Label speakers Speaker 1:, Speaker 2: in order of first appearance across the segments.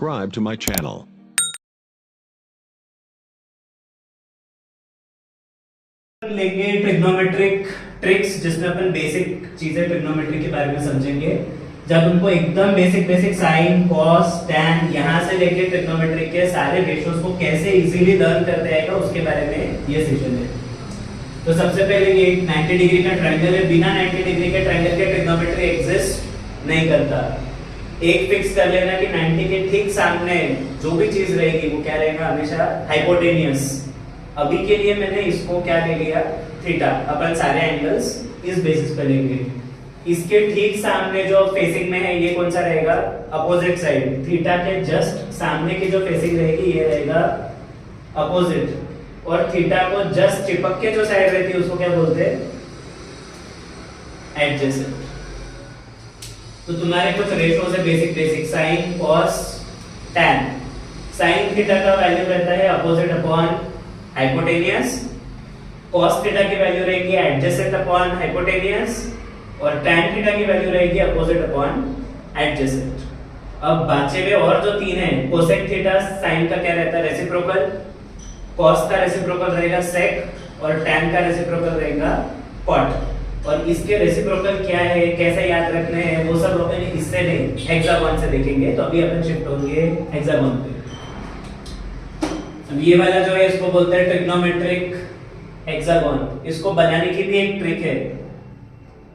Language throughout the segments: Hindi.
Speaker 1: subscribe to my channel.
Speaker 2: लेंगे ट्रिग्नोमेट्रिक ट्रिक्स जिसमें अपन बेसिक चीजें ट्रिग्नोमेट्री के बारे में समझेंगे। जब उनको एकदम बेसिक साइन कॉस टैन यहाँ से लेके ट्रिग्नोमेट्री के सारे रेशियोज को कैसे इजीली लर्न करते आएगा उसके बारे में ये सेशन है। तो सबसे पहले ये 90 डिग्री का ट्रायंगल है। बिना 90 डिग्री के ट्रायंगल के ट्रिग्नोमेट्री एग्जिस्ट नहीं करता। एक फिक्स कर लेना कि 90 के ठीक सामने जो भी चीज रहेगी वो क्या रहेगा, हमेशा हाइपोटेनियस। अभी के लिए मैंने इसको क्या ले लिया, थीटा। अपन सारे एंगल्स इस बेसिस पे लेंगे। इसके ठीक सामने जो फेसिंग में है ये कौन सा रहेगा, अपोजिट साइड। थीटा के जस्ट सामने की जो फेसिंग रहेगी ये रहेगा अपोजिट, और थीटा को जस्ट चिपक के जो साइड रहती है उसको क्या बोलते हैं, एडजेसेंट। तो तुम्हारे कुछ रेशियोज है basic sign cos tan. Sine theta का वैल्यू रहता है opposite upon hypotenuse, cos theta की वैल्यू रहेगी एडजेसेंट अपॉन हाइपोटेनियस, और tan थीटा की वैल्यू रहेगी अपोजिट अपॉन एडजेसेंट। अब बचे हुए और जो तीन है, कोसेक थीटा sin का क्या रहता है, रेसिप्रोकल, cos का रेसिप्रोकल रहेगा sec, और tan का रेसिप्रोकल रहेगा cot। और इसके रेसिप्रोकल क्या है, कैसे याद रखने हैं, वो सब अपन इससे नहीं हेक्सागोन से देखेंगे। तो अभी अपन शिफ्ट होंगे हेक्सागोन पे। ये वाला जो है इसको बोलते हैं ट्रिग्नोमेट्रिक हेक्सागोन। इसको बनाने की भी एक ट्रिक है।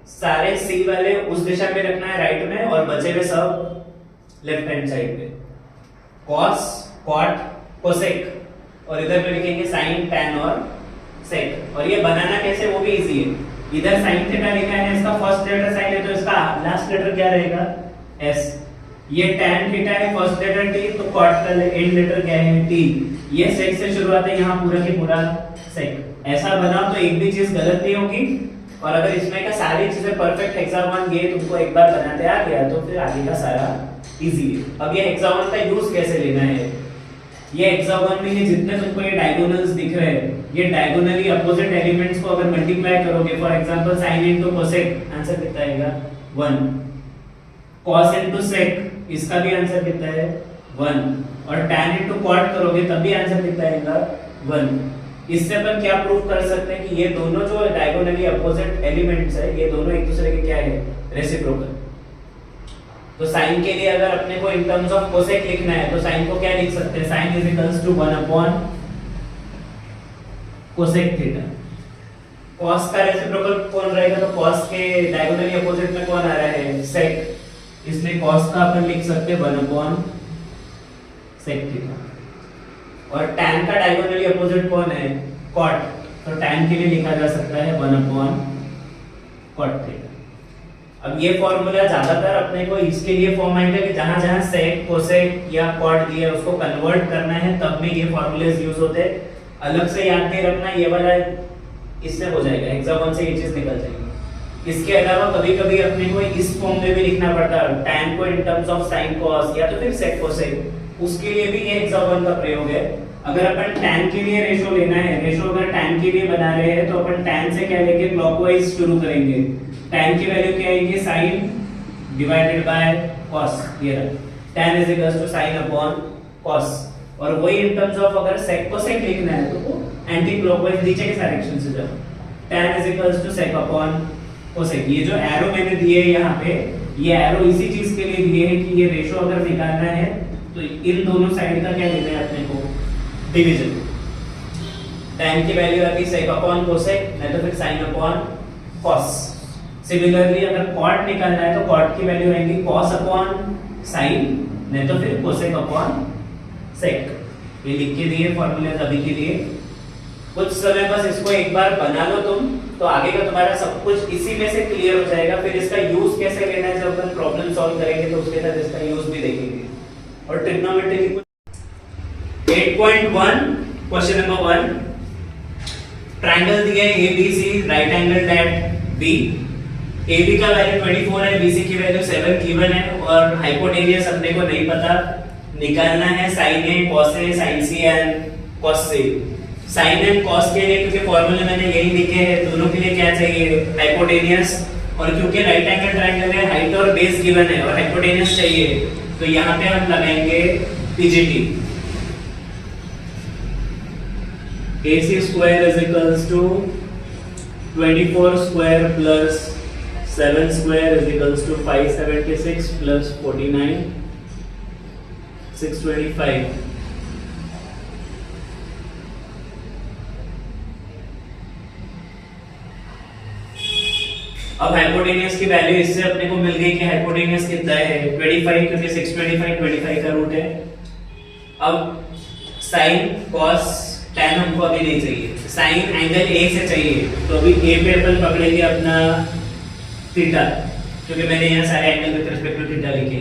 Speaker 2: सारे सी वाले उस दिशा में रखना है राइट में, और बचे हुए सब लेफ्ट हैंड साइड पे। कॉस कॉट कोसेक, और इधर पे लिखेंगे साइन टैन और सेक। और ये बनाना कैसे वो भी इजी है। इधर साइन थीटा लिखा है, इसका फर्स्ट लेटर साइन है तो इसका लास्ट लेटर क्या रहेगा, एस। ये टैन थीटा है, फर्स्ट लेटर टी, तो कॉट का एंड लेटर क्या है, टी। ये सेक से शुरुआत है, यहाँ पूरा की पूरा सेक। ऐसा बनाओ तो एक भी चीज गलत नहीं होगी। और अगर इसमें का सारी चीजें परफेक्ट हेक्सागोन गए, तुमको एक बार बनाते आ गया तो फिर आगे का सारा इजी है। अब ये हेक्सागोन का यूज कैसे लेना है, ये हेक्सागोन में ये जितने तुमको ये डायगोनल्स दिख रहे हैं, ये डायगोनली अपोजिट एलिमेंट्स को अगर मल्टीप्लाई करोगे, for example sin into cosec, answer कितना आएगा 1। cos इनटू सेक, इसका भी आंसर कितना है 1। और tan इनटू cot करोगे तब भी आंसर कितना आएगा 1। इससे अपन क्या प्रूव कर सकते हैं कि ये दोनों जो डायगोनली अपोजिट एलिमेंट्स है, ये दोनों एक दूसरे के क्या है, रेसिप्रोकल। तो sin के लिए अगर अपने को इन टर्म्स ऑफ कोसेक लिखना है तो sin को क्या लिख सकते हैं, sin is equals to 1 upon cosec theta. cos का रेसिप्रोकल कौन रहेगा, तो cos के डायगोनली अपोजिट में कौन आ रहा है, sec। इसलिए cos का अपन लिख सकते हैं 1 अपॉन sec थीटा। और tan का डायगोनली अपोजिट कौन है, cot, तो tan के लिए लिखा जा सकता है 1 अपॉन cot थीटा। अब ये फॉर्मूला ज्यादातर अपने को इसके लिए फॉर्म आएगा कि जहां जहां sec cosec या cot दिया है उसको कन्वर्ट करना है, तब में ये फॉर्मूलेस यूज होते हैं। अलग से याद नहीं रखना, ये वाला इससे हो जाएगा, हेक्सागोन से ये चीज निकल जाएगी। इसके अलावा कभी-कभी अपने को इस फॉर्म में भी लिखना पड़ता है, tan को इन टर्म्स ऑफ sin cos या तो फिर sec cosec, उसके लिए भी ये हेक्सागोन का प्रयोग है। अगर अपन tan के लिए रेशो लेना है, रेशो अगर tan के लिए बना रहे हैं तो अपन tan से क्या लेंगे, क्लॉकवाइज शुरू करेंगे। tan की वैल्यू क्या आएगी, sin डिवाइडेड बाय cos। ये tan is equals to sin upon cos। और वही इन टर्म्स ऑफ अगर sec cosec लिखना है तो वो एंटी क्लॉकवाइज नीचे के डायरेक्शन से जाओ। tan is equals to sec upon cosec। ये जो एरो मैंने दिए है यहाँ पे, ये एरो इसी चीज के लिए दिए है कि ये रेशो अगर निकालना है तो इन दोनों साइड का क्या लेना है अपने को, डिवीजन। tan की वैल्यू आती है sec अपॉन cosec, नहीं तो फिर sin अपॉन cos। सिमिलरली अगर cot निकालना है तो cot की वैल्यू आएगी cos अपॉन sin, नहीं तो फिर cosec अपॉन sec। ये लिख के दिए फॉर्मूलेज अभी के लिए। कुछ समय बस इसको एक बार बना लो तुम, तो आगे का तुम्हारा सब कुछ इसी में से क्लियर हो जाएगा। फिर इसका यूज कैसे लेना है जब अपन प्रॉब्लम सॉल्व करेंगे तो उसके साथ इसका यूज भी देखेंगे। और ट्रिग्नोमेट्री की 8.1 क्वेश्चन नंबर 1, ट्रायंगल दिया है ABC, right angle at B। AB का वैल्यू 24 है, BC की वैल्यू 7 गिवन है, और हाइपोटेनियस अपने को नहीं पता, निकालना है sin A, cos A, sin C and cos C। sin and cos के लिए क्योंकि फॉर्मूले मैंने यही लिखे हैं, दोनों के लिए क्या चाहिए, हाइपोटेनियस। और क्योंकि राइट एंगल ट्रायंगल है, हाइट और बेस गिवन है और हाइपोटेनियस चाहिए, तो यहाँ पे हम लगाएंगे PGT. AC square is equals to 24 square plus 7 square is equals to 576 plus 49 625। अब हाइपोटेनियस की वैल्यू इससे अपने को मिल गई कि हाइपोटेनियस कितना है 25, क्योंकि 625 25 का रूट है। अब साइन कॉस टैन हमको अभी नहीं चाहिए, साइन एंगल ए से चाहिए, तो अभी ए पे अपन पकड़ेंगे अपना थीटा, क्योंकि मैंने यहाँ सारे angle with respect to theta लिखे।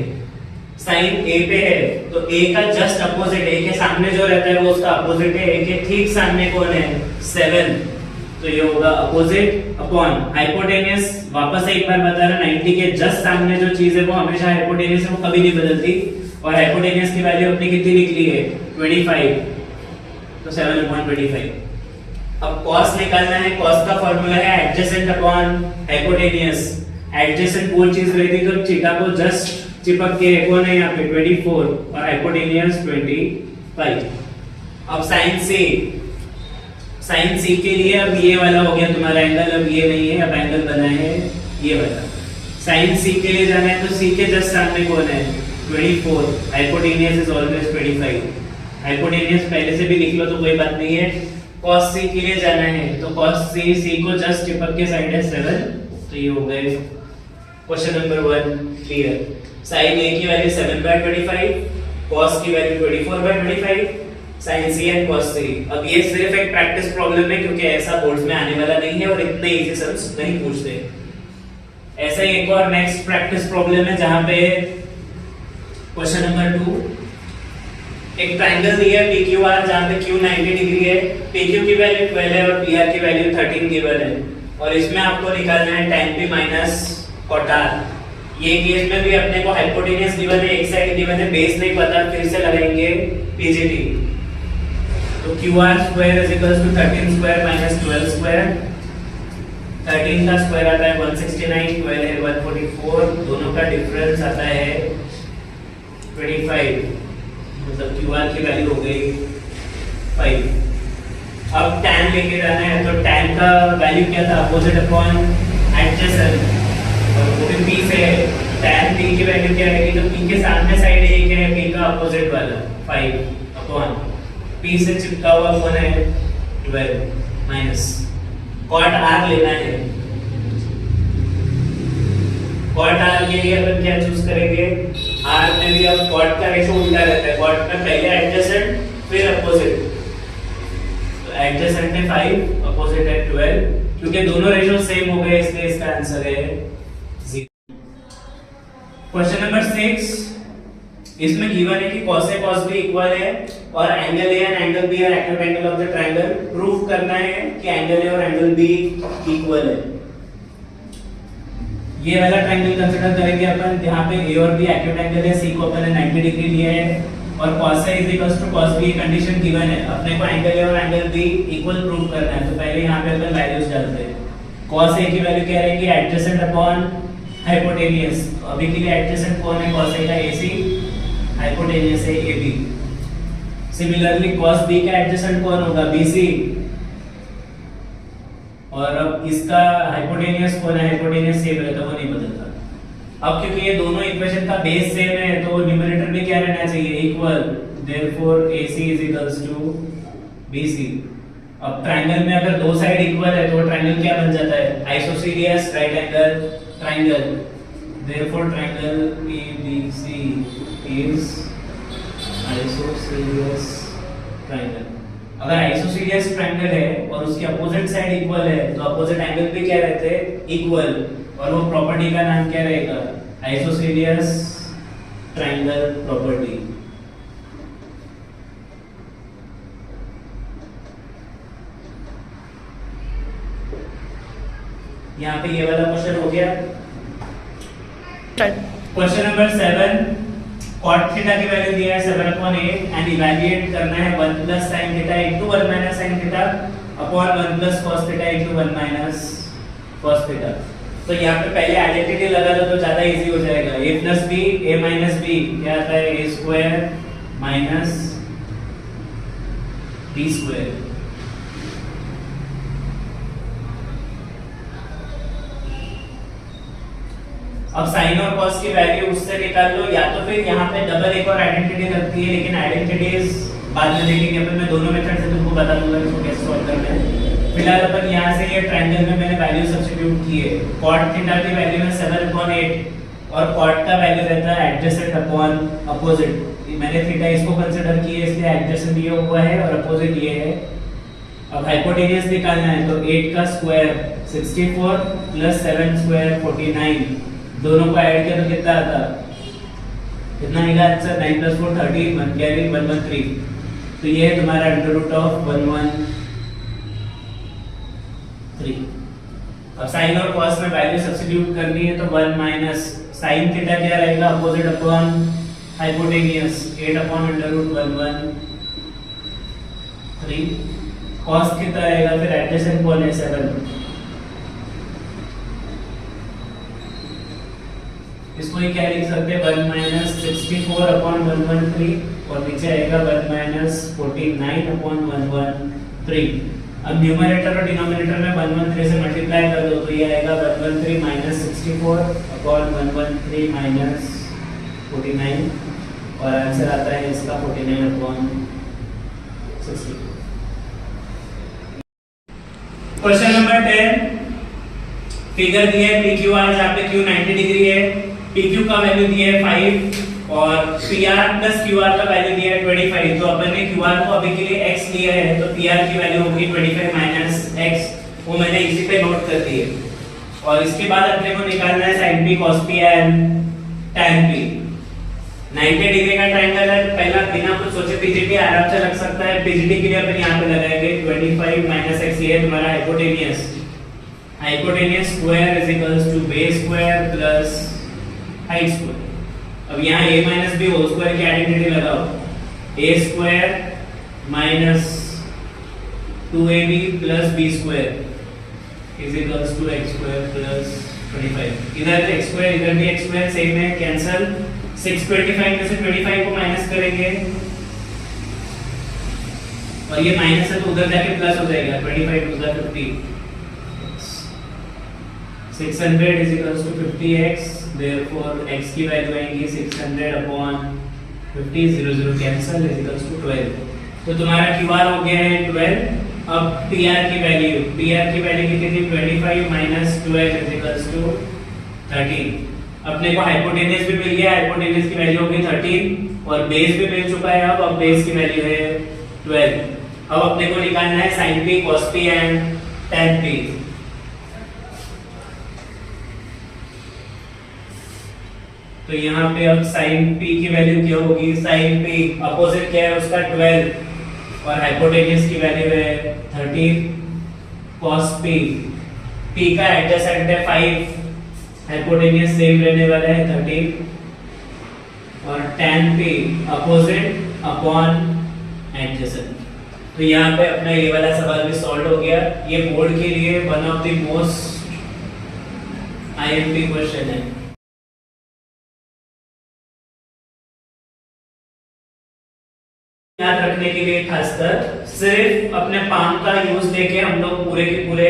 Speaker 2: साइन ए पे है तो ए का जस्ट अपोजिट, ए के सामने जो रहता है वो उसका अपोजिट है, ए के ठीक सामने कौन है 7, तो ये होगा अपोजिट अपॉन हाइपोटेनियस। वापस से एक बार बता रहा 90 के जस्ट सामने जो चीज है वो हमेशा हाइपोटेनियस है, वो कभी नहीं बदलती। और हाइपोटेनियस की वैल्यू अपनी कितनी निकली है 25, तो 7/25। अब cos निकालना है, cos का फार्मूला है एडजेसेंट अपॉन हाइपोटेनियस। एडजेसेंट वो चीज रहती तो थीटा को जस्ट चिपक के कौन है यहाँ पे 24 और हाइपोटेनियस 25। अब साइन सी के लिए अब ये वाला हो गया तुम्हारा एंगल, अब ये नहीं है, अब एंगल बना है ये वाला। साइन सी के लिए जाना है तो सी के जस्ट सामने कौन है 24, हाइपोटेनियस इज ऑलवेज 25। हाइपोटेनियस पहले से भी लिख लो तो कोई बात नहीं है। cos c के लिए जाना है तो cos c को जस्ट चिपक के साइड है 7, तो ये हो गए question number 1 clear. sin a की वैल्यू 7/25, cos की value 24/25, sin c and cos c। अब ये सिर्फ एक प्रैक्टिस प्रॉब्लम है, क्योंकि ऐसा बोर्ड्स में आने वाला नहीं है और इतने इजी सम्स नहीं पूछते। ऐसा ही एक और नेक्स्ट प्रैक्टिस प्रॉब्लम है जहां पे क्वेश्चन नंबर 2, एक ट्रायंगल दिया है PQR जहां पे Q 90 डिग्री है, PQ की वैल्यू 12 है और PR की वैल्यू 13 गिवन है, और इसमें आपको निकालना है tan P minus cot R। ये केस में भी अपने को हाइपोटेनियस गिवन है, एक साइड गिवन है, बेस नहीं पता, फिर से लगाएंगे PGT। तो QR square is equals to 13 square minus 12 square. 13 का स्क्वायर आता है 169, 12 है 144, दोनों का डिफरेंस आता है 25, मतलब QR की वैल्यू हो गई 5। अब tan लेके जाना है तो tan का वैल्यू क्या था अपोजिट अपॉन एडजेसेंट, और वो भी P से tan P की वैल्यू क्या रहेगी, तो P के सामने साइड एक है P का अपोजिट वाला 5 अपॉन P से चिपका हुआ कौन है 12 माइनस cot R लेना है। cot R के लिए अपन क्या चूज करेंगे, R में भी अब cot का रेशो उल्टा रहता है, cot में पहले एडजेसेंट फिर अपोजिट, तो एडजेसेंट है 5 अपोजिट है 12, क्योंकि दोनों रेशो सेम हो गए इसलिए इसका आंसर है 0। क्वेश्चन नंबर 6, इसमें गिवन है कि cos A cos B equal है और angle A and angle B are acute angle of the triangle. Proof करना है कि एंगल A और एंगल B इक्वल है। ये वाला ट्रायंगल कंसीडर करेंगे अपन जहां पे A और B एक्यूट एंगल है, C को अपन ने 90 डिग्री लिया है और cos A is cos B condition given है। अपने को एंगल A और एंगल B इक्वल प्रूव करना है, तो पहले यहां पे अपन वैल्यूज डालते हैं। cos A की वैल्यू क्या रहेगी एडजेसेंट अपॉन हाइपोटेनियस, अभी के लिए एडजेसेंट कौन है cos A का AC, हाइपोटेनियस है AB। सिमिलरली cos B का एडजेसेंट कौन होगा BC, और अब इसका हाइपोटेनियस कौन है, हाइपोटेनियस सेम रहता है, वो नहीं बदलता। अब क्योंकि ये दोनों इक्वेशन का बेस सेम है तो न्यूमरेटर में क्या रहना चाहिए equal, therefore AC is equals to BC। अब ट्रायंगल में अगर दो साइड इक्वल है तो ट्रायंगल क्या बन जाता है isosceles right angle triangle, therefore triangle ABC is isosceles triangle. अगर आइसोसीलियस ट्रायंगल है और उसके अपोजिट साइड इक्वल है तो अपोजिट एंगल भी क्या रहते हैं इक्वल, और वो प्रॉपर्टी का नाम क्या रहेगा आइसोसीलियस ट्रायंगल प्रॉपर्टी। यहाँ पे ये वाला क्वेश्चन हो गया। क्वेश्चन नंबर 7, cot थीटा की वैल्यू दिया है 7/8 एंड इवैल्यूएट करना है 1 + sin theta * 1 - sin theta upon 1 + cos theta * 1 - cos theta. तो यहाँ पे पहले आइडेंटिटी लगा दो तो ज्यादा इजी हो जाएगा। a plus b a minus b क्या आता है, a square minus b square. अब साइन और कॉस की वैल्यू उससे निकाल लो, या तो फिर यहाँ पे डबल एक और आइडेंटिटी लगती है, लेकिन आइडेंटिटीज बाद में देखेंगे। अपन मैं दोनों मेथड से तुमको बता दूंगा इसको कैसे सॉल्व करना है। फिलहाल अपन यहाँ से ये ट्रायंगल में मैंने वैल्यू सब्स्टिट्यूट की है। cot थीटा की वैल्यू है 7/8 और cot का वैल्यू रहता है एडजेसेंट अपॉन अपोजिट। मैंने थीटा इसको कंसीडर किया है इसलिए एडजेसेंट ये हुआ है और अपोजिट ये है। अब हाइपोटेन्यूज निकालना है तो 8 का स्क्वायर 64 प्लस 7 स्क्वायर 49, दोनों को ऐड किया तो कितना आता, कितना आएगा आंसर, 9 + 4 13, 1 कैरी 113। तो ये है तुम्हारा अंडर रूट ऑफ 113। अब साइन और कॉस में वैल्यू सब्स्टिट्यूट करनी है तो 1 माइनस साइन थीटा क्या रहेगा, opposite upon hypotenuse 8/√113। Cos theta रहेगा फिर एडजेसेंट कौन है 7, इसको ही क्या लिख सकते हैं 1 माइनस 64/113 और नीचे आएगा 1 माइनस 49/113। अब न्यूमरेटर और डिनोमिनेटर में 113 से मल्टीप्लाई कर दो तो ये आएगा 113 माइनस 64/113 माइनस 49 और आंसर आता है इसका 49/64। क्वेश्चन नंबर 10, फिगर दिया है PQR जहाँ पे Q 90 डिग्री है, PQ का वैल्यू दिया है 5 और PR प्लस QR का वैल्यू दिया है 25। तो अपन ने QR को अभी के लिए x लिया है तो PR की वैल्यू होगी 25 माइनस x, वो मैंने इसी पे नोट कर दी है। और इसके बाद अपने को निकालना है sin p cos p and tan p। 90 degree का ट्रायंगल है, पहला बिना कुछ सोचे PGT आराम से लग सकता है। PGT के लिए अपन यहाँ पे लगाएंगे 25 माइनस x, ये तुम्हारा hypotenuse, hypotenuse square is equals to base square plus height square. अब यहाँ a minus b whole square की आइडेंटिटी लगाओ, a square minus 2ab plus b square is equals to x square plus 25। इधर x स्क्वायर इधर भी x स्क्वायर सेम है, कैंसिल। 625 में से 25 को माइनस करेंगे और ये माइनस है तो उधर जाके प्लस हो जाएगा, 25 to the 50। 600 is equals to 50x, therefore x की वैल्यू आएगी 600/50, 0 कैंसिल, is equals to 12। तो तुम्हारा QR हो गया है 12। अब PR की वैल्यू कितनी थी, 25 माइनस 12 is equals to 13। अपने को हाइपोटेन्यूज भी मिल गया, हाइपोटेन्यूज की वैल्यू होगी 13 और बेस भी मिल चुका है। अब बेस की वैल्यू है 12। अब अपने को निकालना है sin p cos p and tan p। तो यहाँ पे अब sin p की वैल्यू क्या होगी, sin p अपोजिट क्या है उसका 12 और हाइपोटेन्यूज की वैल्यू है 13 cos p, p का एडजेसेंट है 5, हाइपोटेन्यूज सेम रहने वाला है 13 और tan p opposite upon adjacent. तो यहाँ पे अपना ये वाला सवाल भी सॉल्व हो गया। ये बोर्ड के लिए one of the most IMP question है। याद रखने के लिए खासकर सिर्फ अपने पाम का यूज लेके हम लोग पूरे के पूरे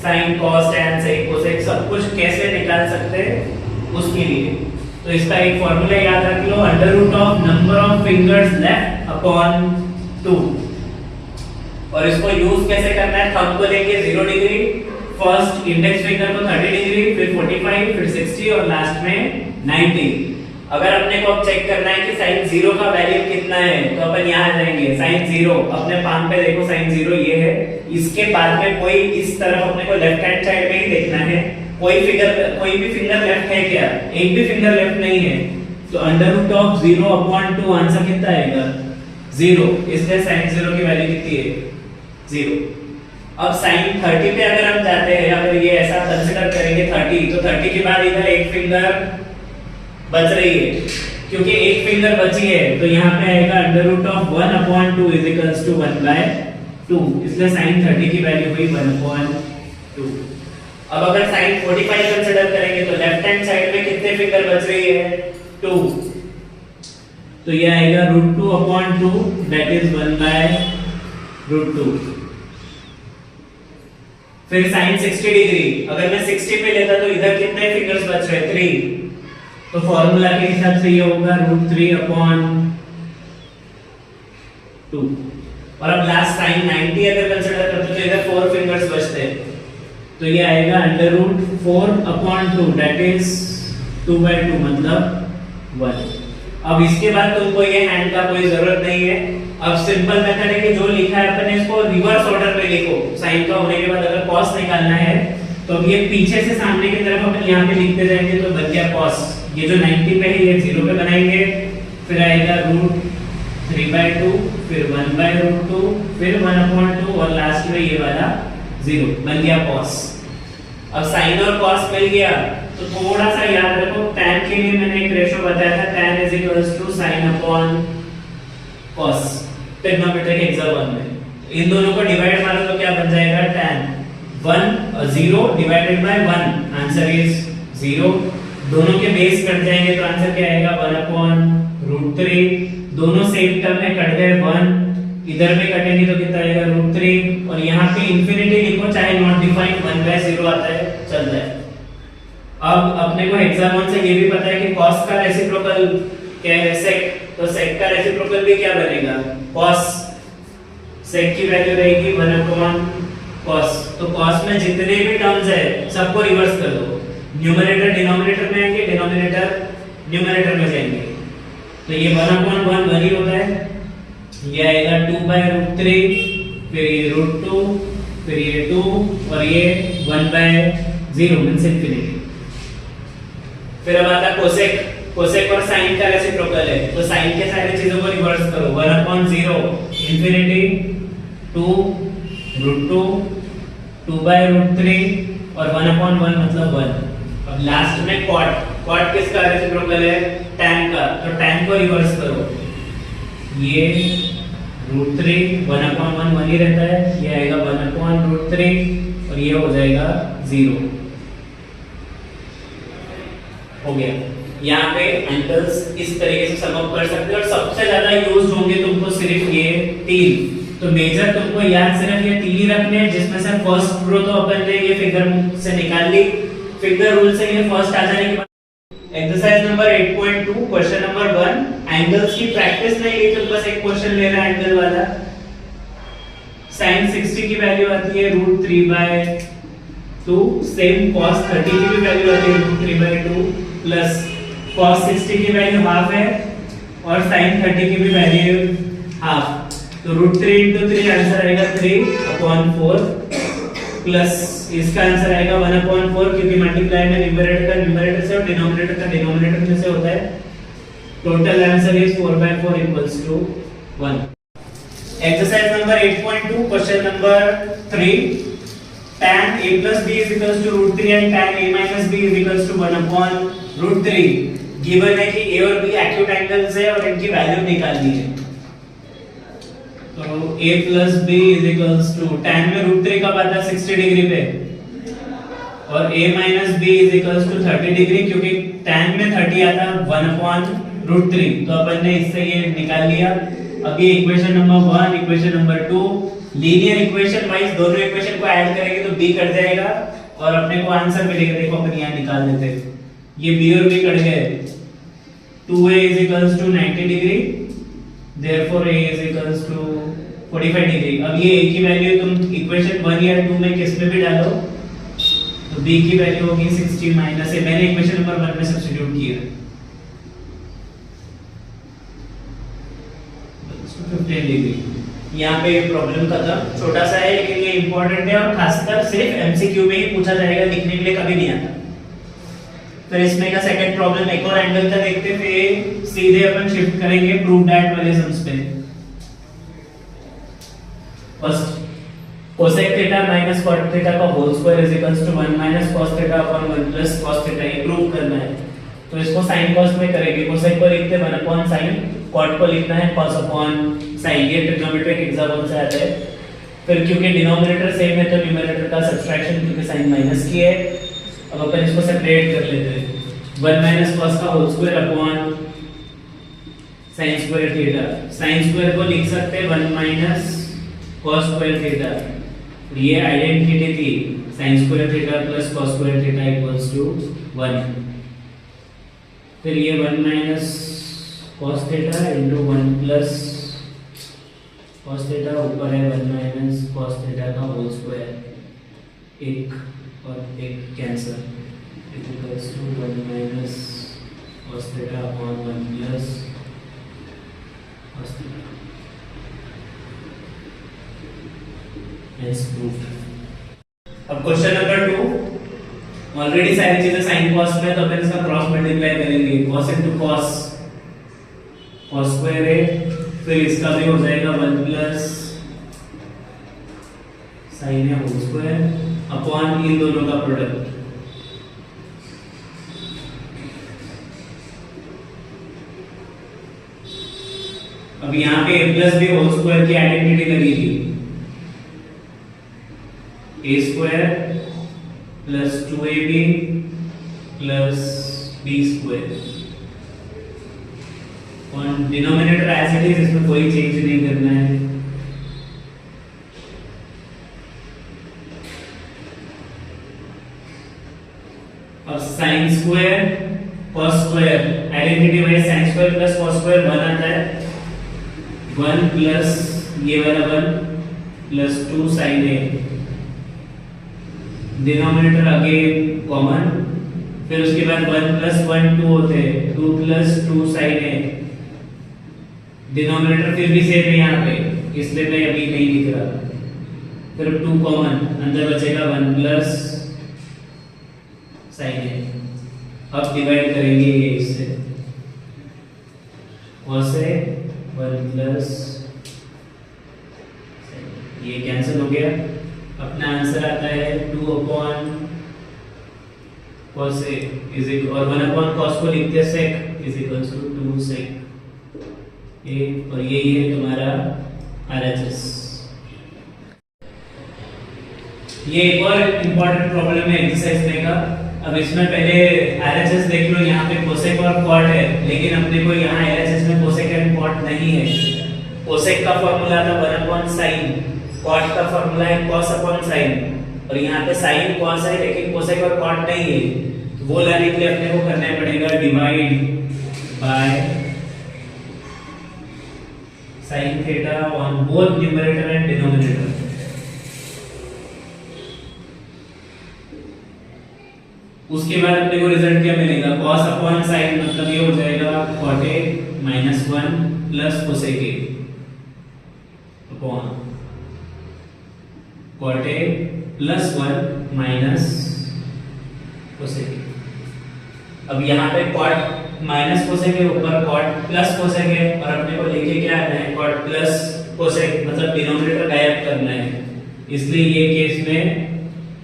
Speaker 2: sine cos tan sec cosec सब कुछ कैसे निकाल सकते हैं उसके लिए। तो इसका एक फॉर्मूला याद रख लो, under root of number of fingers left upon 2। और इसको यूज कैसे करना है, थंब को लेके 0 डिग्री, फर्स्ट इंडेक्स फिंगर को 30 डिग्री, फिर 45, फिर 60 और लास्ट में 90। अगर अपने को अब चेक करना है कि साइन 0 का वैल्यू कितना है तो अपन यहाँ जाएंगे, साइन 0 अपने पाम पे देखो, साइन 0 ये है। इसके बाद में कोई इस तरफ अपने को लेफ्ट हैंड साइड में ही देखना है, कोई भी फिंगर लेफ्ट है क्या, एक भी फिंगर लेफ्ट नहीं है। तो अंडर रूट ऑफ 0/2 आंसर कितना आएगा 0, इसलिए साइन 0 की वैल्यू कितनी है 0। अब साइन 30 पे अगर हम जाते हैं, अगर ये ऐसा कंसीडर करेंगे 30, तो 30 के बाद इधर एक फिंगर बच रही है, क्योंकि एक फिंगर बची है तो यहाँ पे आएगा under root of 1/2 is equals to 1/2, इसलिए sin 30 की वैल्यू हुई 1/2। अब अगर sin 45 कंसीडर करेंगे तो लेफ्ट हैंड साइड में कितने फिंगर बच रही है 2, तो ये आएगा √2/2 दैट इज 1/√2। फिर sin 60 डिग्री, अगर मैं 60 पे लेता तो इधर कितने फिंगर्स बच रहे 3, तो फॉर्मूला के हिसाब से ये होगा √3/2। और अब लास्ट sin 90 अगर कंसीडर करते तो इधर 4 फिंगर्स बचते, तो ये आएगा √4/2 दैट इज 2/2 मतलब 1। अब इसके बाद तुमको ये हैंड का कोई जरूरत नहीं है। अब सिंपल मेथड है कि जो लिखा है अपन ने इसको रिवर्स ऑर्डर में लिखो। साइन का होने के बाद अगर cos निकालना है तो अब ये पीछे से सामने की तरफ अपन यहाँ पे लिखते जाएंगे, तो बन गया cos। ये जो 90 पे है ये 0 पे बनाएंगे, फिर आएगा √3/2, फिर 1/√2, फिर 1/2 और लास्ट में ये वाला 0 बन गया cos। अब साइन और cos मिल गया तो थोड़ा सा याद रखो, tan के लिए मैंने एक रेशो बताया था, tan = sin/cos ट्रिग्नोमेट्रिक एग्जाम में। इन दोनों को डिवाइड मारो तो क्या बन जाएगा tan 0 divided by 1, answer is 0। दोनों के बेस कट जाएंगे तो आंसर क्या आएगा 1/√3। दोनों सेम टर्म में कट गए 1, इधर में कटेंगे तो कितना आएगा √3, और यहाँ पे इंफिनिटी लिखो चाहे नॉट डिफाइंड 1/0 आता है चल जाए। अब अपने को एग्जाम से ये भी पता है कि cos का रेसिप्रोकल क्या है sec, तो sec का रेसिप्रोकल भी क्या बनेगा cos। sec की वैल्यू रहेगी 1/cos, तो cos में जितने भी टर्म्स है सबको रिवर्स कर दो, न्यूमरेटर डिनोमिनेटर में आएंगे, डिनोमिनेटर न्यूमरेटर में जाएंगे, तो ये 1/1 1 ही होता है, ये आएगा 2/√3, फिर ये √2, फिर ये 2 और ये 1/0 मींस इंफिनिटी। फिर अब आता कोसेक। कोसेक और साइन का रेसिप्रोकल है, तो साइन के सारी चीजों को रिवर्स करो, 1/0 इंफिनिटी 2 √2 2/√3 और 1/1 मतलब 1। अब लास्ट में cot। cot किसका रेसिप्रोकल है tan का, तो tan को रिवर्स करो, ये √3 1/1 1 ही रहता है, ये आएगा 1/√3 और ये हो जाएगा 0 हो गया। यहाँ पे एंगल्स इस तरीके से सम अप कर सकते हो, और सबसे ज्यादा यूज होंगे तुमको सिर्फ ये 3, तो मेजर तुमको याद सिर्फ ये 3 ही रखने हैं, जिसमें से फर्स्ट रो तो अपन ने ये फिगर से निकाल ली, फिगर रूल से ये फर्स्ट आ जाने के बाद exercise number 8.2 question number 1, angles की प्रैक्टिस नहीं ली तो बस एक क्वेश्चन ले रहा है एंगल वाला। sin 60 की वैल्यू आती है √3/2, सेम cos 30 की भी वैल्यू आती है √3/2 प्लस cos 60 की वैल्यू हाफ है और sin 30 की भी वैल्यू हाफ, तो √3 × 3 आंसर आएगा 3/4 प्लस इसका आंसर आएगा 1/4, क्योंकि मल्टीप्लाई में न्यूमरेटर से और डिनोमिनेटर का डिनोमिनेटर में से होता है। Total answer is 4/4 = 1। Exercise number 8.2 question number 3, tan a + b = √3 and tan a - b = 1/√3 given है कि a और b एक्यूट एंगल्स है और इनकी वैल्यू निकालनी है। तो a + b = tan में √3 कब आता है 60 डिग्री पे, और a - b = 30 डिग्री, क्योंकि tan में 30 आता है 1/√3, तो अपन ने इससे ये निकाल लिया। अब ये equation number 1 equation number 2 linear equation wise दोनों इक्वेशन को ऐड करेंगे तो b कट जाएगा और अपने को आंसर मिलेगा। देखो अपन यहां निकाल देते हैं, ये b और b कट गए, 2a = 90 degree, therefore a = 45 degree. अब ये a की वैल्यू तुम इक्वेशन 1 या 2 में किस में भी डालो तो b की वैल्यू होगी 60 माइनस a, मैंने इक्वेशन नंबर 1 में सब्स्टिट्यूट किया, 15 डिग्री। यहाँ पे प्रॉब्लम खत्म, छोटा सा है लेकिन ये इंपॉर्टेंट है और खासकर सिर्फ एमसीक्यू में ही पूछा जाएगा, लिखने के लिए कभी नहीं आता। फिर इसमें का सेकंड प्रॉब्लम एक और एंगल का देखते हैं, फिर सीधे अपन शिफ्ट करेंगे प्रूव दैट वाले सम्स पे। फर्स्ट cosec θ - cot θ का होल स्क्वायर = 1 - cos θ/1 + cos θ, ये प्रूव करना है। तो इसको sin cos में करेंगे, cosec को लिखते हैं 1/sin, cot को लिखना है cos/sin, ये ट्रिग्नोमेट्रिक एग्जाम्पल से आता है। फिर क्योंकि डिनोमिनेटर सेम है तो न्यूमरेटर का सब्ट्रैक्शन क्योंकि साइन माइनस की है, अब अपन इसको सेपरेट कर लेते हैं। 1 माइनस कॉस का whole square upon sine square theta. Sine square को लिख सकते हैं 1 माइनस कॉस स्क्वायर थीटा, ये आइडेंटिटी थी sine square theta plus cos square theta equals to 1। फिर ये 1 minus cos theta into 1 plus cos theta, ऊपर है 1 माइनस कॉस थीटा का होल स्क्वायर, एक और एक cancel, equals to 1 minus cos theta upon 1 plus cos theta. अब क्वेश्चन नंबर 2, ऑलरेडी सारी चीजें साइन कॉस में, तो अपन इसका क्रॉस मल्टीप्लाई करेंगे, cos into cos, cos square है, फिर इसका भी हो जाएगा 1 प्लस साइन है होल स्क्वायर अपॉन इन दोनों का प्रोडक्ट। अब यहाँ पे a plus b whole square की आइडेंटिटी लगेगी, a square plus 2ab plus b square, और डिनोमिनेटर एज इट इज, इसमें कोई चेंज नहीं करना है। अब sine square cos square identity wise sign square plus cos square 1 आता है, 1 प्लस ये वाला 1 प्लस 2 साइन है, डिनोमिनेटर अगेन कॉमन, फिर उसके बाद 1 प्लस 1 2 होते हैं, 2 प्लस 2 साइन है, डिनोमिनेटर फिर भी सेम है यहाँ पे, इसलिए मैं अभी नहीं लिख रहा, फिर 2 कॉमन, अंदर बचेगा 1 प्लस साइन है। अब डिवाइड करेंगे ये इससे, cos है 1 प्लस, ये कैंसिल हो गया, अपना आंसर आता है 2 upon cos a is equal, और 1 अपॉन cos को लिखते हैं sec is equals to 2 sec a, और यही है तुम्हारा RHS। ये एक और इंपॉर्टेंट प्रॉब्लम है एक्सरसाइज में का। अब इसमें पहले RHS देख लो, यहाँ पे कोसेक और कॉट है, लेकिन अपने को यहाँ RHS में कोसेक एंड कॉट नहीं है। कोसेक का फॉर्मूला था 1 अपॉन साइन, कॉट का फॉर्मूला है cos अपॉन साइन, और यहाँ पे साइन cos है लेकिन कोसेक और कॉट नहीं है, तो वो लाने के लिए अपने को करना पड़ेगा divide by sin theta on both numerator and denominator. उसके बाद अपने को रिजल्ट क्या मिलेगा, cos अपॉन sin मतलब ये हो जाएगा cot a minus 1 plus cosec a upon cot a plus 1 minus cosec a। अब यहाँ पे cot माइनस cosec a, ऊपर cot प्लस cosec a, और अपने को लेके क्या आना है cot प्लस cosec, मतलब डिनोमिनेटर गायब करना है, इसलिए ये केस में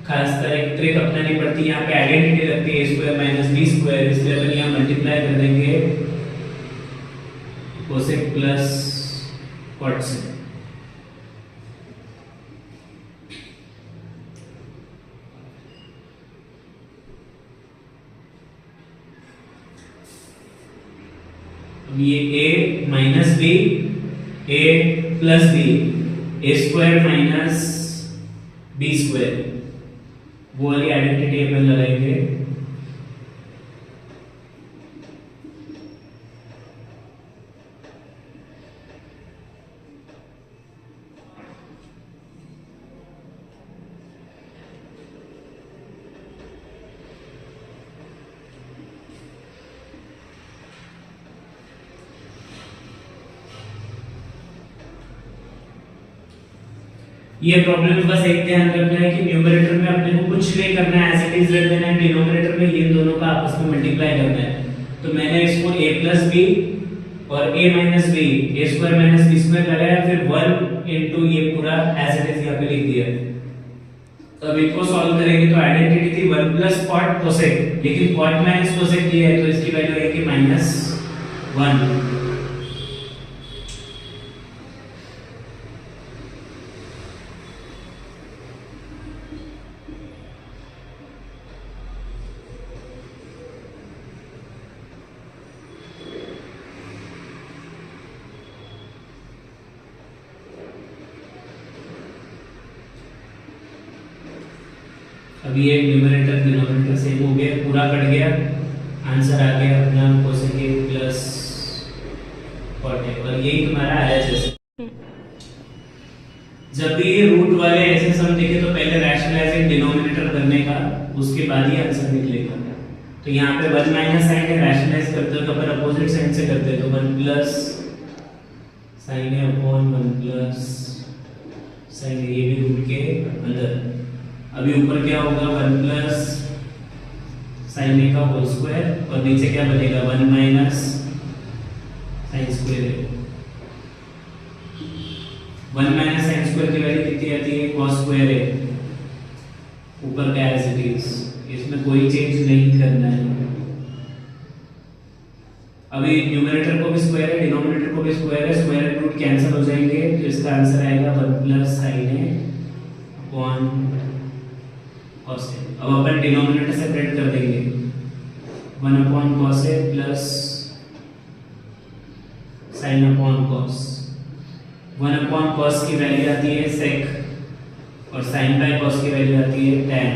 Speaker 2: खासकर एक ट्रिक अपनानी पड़ती है, यहाँ पे आइडेंटिटी लगती है a square minus b square, इसलिए अपन यहाँ मल्टीप्लाई कर देंगे cosec प्लस cot से। अब ये a minus b, a plus b, a square minus b square, वो वाली आइडेंटिटी अपन लगाएंगे। ये प्रॉब्लम में बस एक ध्यान रखना है कि न्यूमरेटर में अपने को कुछ नहीं करना है, एज इट इज रख देना है, डिनोमिनेटर में ये दोनों का आपस में मल्टीप्लाई करना है। तो मैंने इसको a प्लस बी और a minus b, a square minus b square लगाया, फिर 1 इनटू ये पूरा एज इट इज यहाँ पे लिख दिया। तो अब इसको सॉल्व करेंगे तो आइडेंटिटी थी 1 प्लस cot cosec, लेकिन cot माइनस cosec दिया है तो इसकी वैल्यू आएगी माइनस 1। अभी ये न्यूमरेटर डिनोमिनेटर सेम हो गया, पूरा कट गया, आंसर आ गया अपना कोसेक प्लस 40 और यही तुम्हारा RHS। जब भी रूट वाले ऐसे सम देखे तो पहले रैशनलाइजिंग डिनोमिनेटर करने का, उसके बाद ही आंसर निकलेगा। तो यहाँ पे 1 माइनस साइन है, रैशनलाइज करते हो तो अपन अपोजिट साइन से करते हैं, तो 1 प्लस साइन है अपॉन 1 प्लस साइन है, ये भी रूट के अंदर। अभी ऊपर क्या होगा 1 प्लस साइन ए का होल स्क्वायर और नीचे क्या बनेगा 1 minus sine square. 1 minus sine square की वैल्यू कितनी आती है cos स्क्वायर है, ऊपर का एज इट इज, इसमें कोई चेंज नहीं करना है। अभी न्यूमरेटर को भी स्क्वायर है, डिनोमिनेटर को भी स्क्वायर है, स्क्वायर रूट कैंसिल हो जाएंगे, तो इसका आंसर आएगा 1 plus sine A upon cos A. अब अपन डिनोमिनेटर सेपरेट कर देंगे, 1 upon cos A plus sine upon cos। 1 upon cos की वैल्यू आती है sec और sin बाय cos की वैल्यू आती है tan,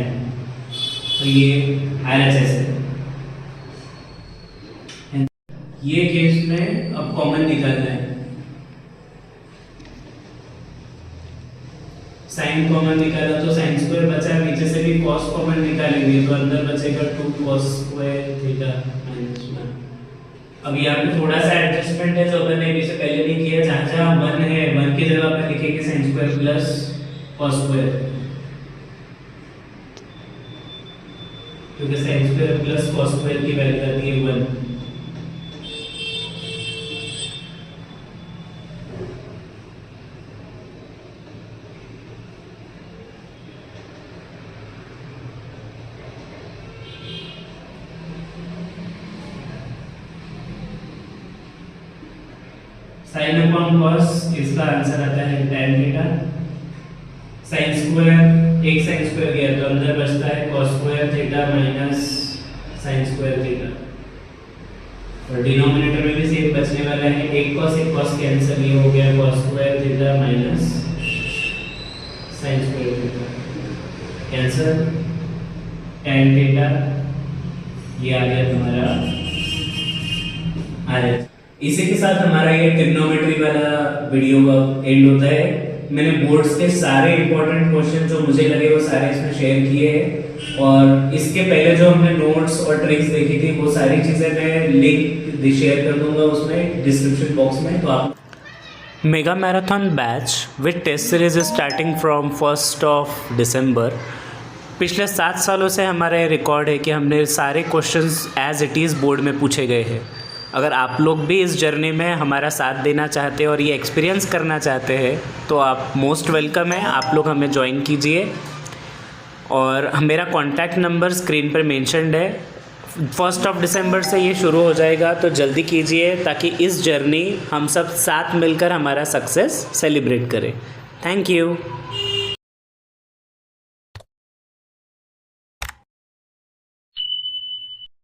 Speaker 2: तो ये RHS है। ये केस में अब कॉमन निकालना है, साइन कॉमन निकाला तो साइन स्क्वायर बचा, नीचे से भी cos कॉमन निकालेंगे तो अंदर बचेगा 2 cos स्क्वायर थीटा माइनस 1। अब यहाँ पे थोड़ा सा एडजस्टमेंट है जो अपन ने अभी से पहले नहीं किया, जहाँ जहाँ 1 है 1 की जगह पर लिखेंगे sine square plus cos square, क्योंकि sine square plus cos square की वैल्यू आती है 1। साइन अपॉन cos, इसका आंसर आता है tan थीटा। साइन स्क्वायर, एक साइन स्क्वायर गया तो अंदर बचता है cos square theta minus sine square theta, और डिनोमिनेटर में भी सेम बचने वाला है, एक cos कैंसिल, ये हो गया cos square theta minus sine square theta cancel, tan theta, ये आ गया तुम्हारा RHS। इसी के साथ हमारा ये ट्रिग्नोमेट्री वाला वीडियो का एंड होता है। मैंने बोर्ड्स के सारे इंपॉर्टेंट क्वेश्चन जो मुझे लगे वो सारे इसमें शेयर किए हैं, और इसके पहले जो हमने नोट्स और ट्रिक्स देखी थी वो सारी चीजें मैं लिंक शेयर कर दूंगा उसमें डिस्क्रिप्शन बॉक्स में। तो आप
Speaker 1: mega marathon batch with test series starting from 1 December. पिछले 7 सालों से हमारा ये रिकॉर्ड है कि हमने सारे questions as it is board में पूछे गए हैं। अगर आप लोग भी इस जर्नी में हमारा साथ देना चाहते हैं और ये एक्सपीरियंस करना चाहते हैं तो आप मोस्ट वेलकम है, आप लोग हमें ज्वाइन कीजिए। और मेरा कॉन्टैक्ट नंबर स्क्रीन पर मेंशन्ड है। 1 दिसंबर से ये शुरू हो जाएगा, तो जल्दी कीजिए ताकि इस जर्नी हम सब साथ मिलकर हमारा सक्सेस सेलिब्रेट करें। Thank you.